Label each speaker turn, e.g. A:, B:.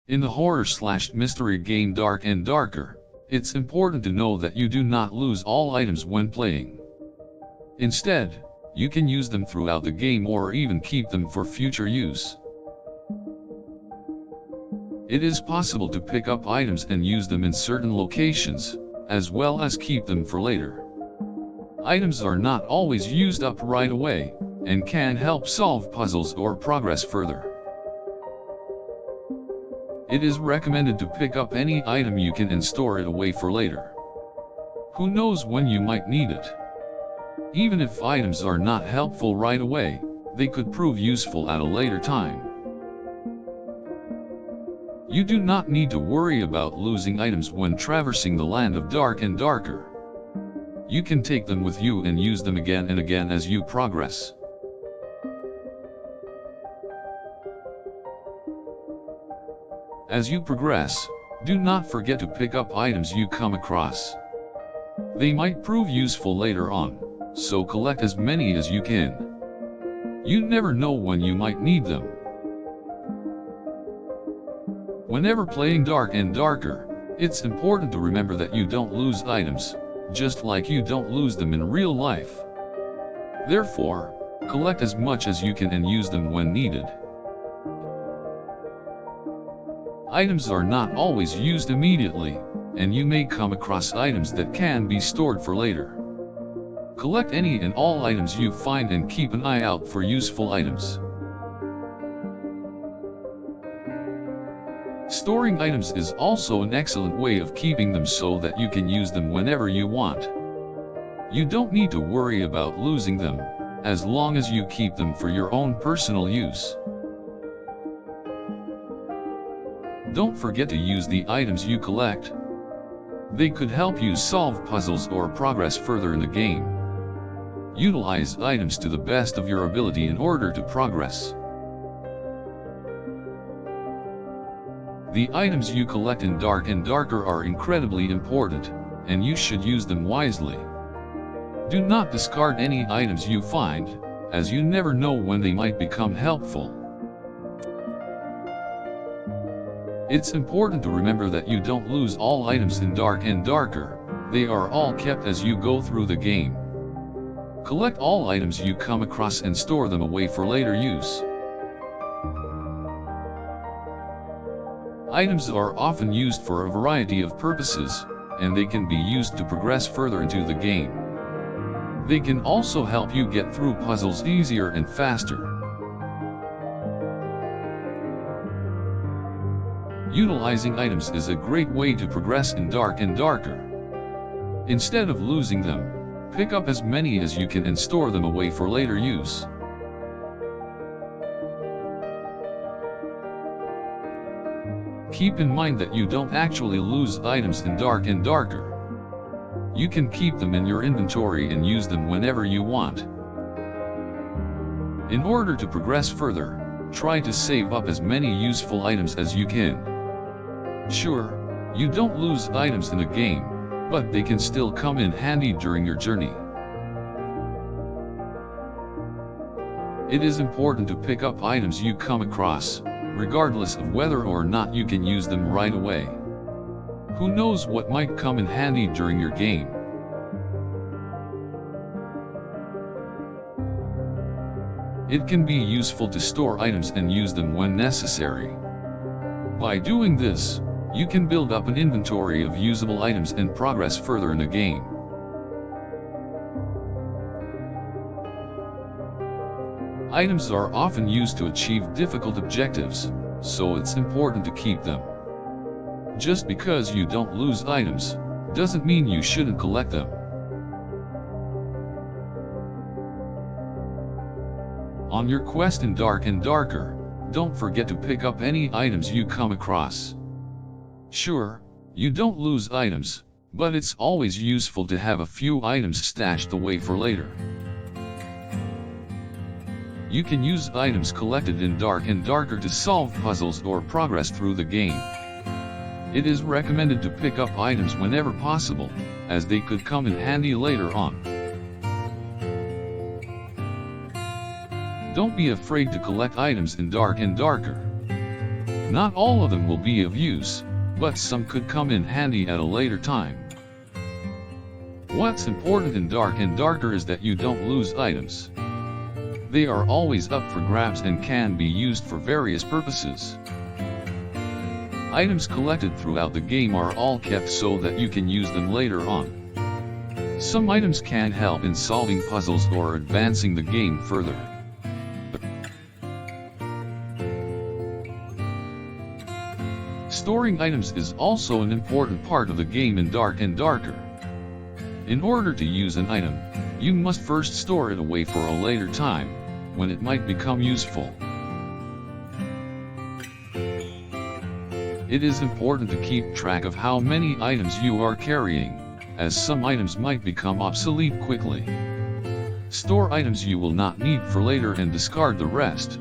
A: In the horror/mystery game Dark and Darker, it's important to know that you do not lose all items when playing. Instead, you can use them throughout the game or even keep them for future use. It is possible to pick up items and use them in certain locations, as well as keep them for later. Items are not always used up right away, and can help solve puzzles or progress further. It is recommended to pick up any item you can and store it away for later. Who knows when you might need it? Even if items are not helpful right away, they could prove useful at a later time. You do not need to worry about losing items when traversing the land of Dark and Darker. You can take them with you and use them again and again as you progress. As you progress, do not forget to pick up items you come across. They might prove useful later on, so collect as many as you can. You never know when you might need them. Whenever playing Dark and Darker, it's important to remember that you don't lose items, just like you don't lose them in real life. Therefore, collect as much as you can and use them when needed. Items are not always used immediately, and you may come across items that can be stored for later. Collect any and all items you find and keep an eye out for useful items. Storing items is also an excellent way of keeping them so that you can use them whenever you want. You don't need to worry about losing them, as long as you keep them for your own personal use. Don't forget to use the items you collect. They could help you solve puzzles or progress further in the game. Utilize items to the best of your ability in order to progress. The items you collect in Dark and Darker are incredibly important, and you should use them wisely. Do not discard any items you find, as you never know when they might become helpful. It's important to remember that you don't lose all items in Dark and Darker, they are all kept as you go through the game. Collect all items you come across and store them away for later use. Items are often used for a variety of purposes, and they can be used to progress further into the game. They can also help you get through puzzles easier and faster. Utilizing items is a great way to progress in Dark and Darker. Instead of losing them, pick up as many as you can and store them away for later use. Keep in mind that you don't actually lose items in Dark and Darker. You can keep them in your inventory and use them whenever you want. In order to progress further, try to save up as many useful items as you can. Sure, you don't lose items in a game, but they can still come in handy during your journey. It is important to pick up items you come across, regardless of whether or not you can use them right away. Who knows what might come in handy during your game? It can be useful to store items and use them when necessary. By doing this, you can build up an inventory of usable items and progress further in the game. Items are often used to achieve difficult objectives, so it's important to keep them. Just because you don't lose items, doesn't mean you shouldn't collect them. On your quest in Dark and Darker, don't forget to pick up any items you come across. Sure, you don't lose items, but it's always useful to have a few items stashed away for later. You can use items collected in Dark and Darker to solve puzzles or progress through the game. It is recommended to pick up items whenever possible, as they could come in handy later on. Don't be afraid to collect items in Dark and Darker. Not all of them will be of use, but some could come in handy at a later time. What's important in Dark and Darker is that you don't lose items. They are always up for grabs and can be used for various purposes. Items collected throughout the game are all kept so that you can use them later on. Some items can help in solving puzzles or advancing the game further. Storing items is also an important part of the game in Dark and Darker. In order to use an item, you must first store it away for a later time, when it might become useful. It is important to keep track of how many items you are carrying, as some items might become obsolete quickly. Store items you will not need for later and discard the rest.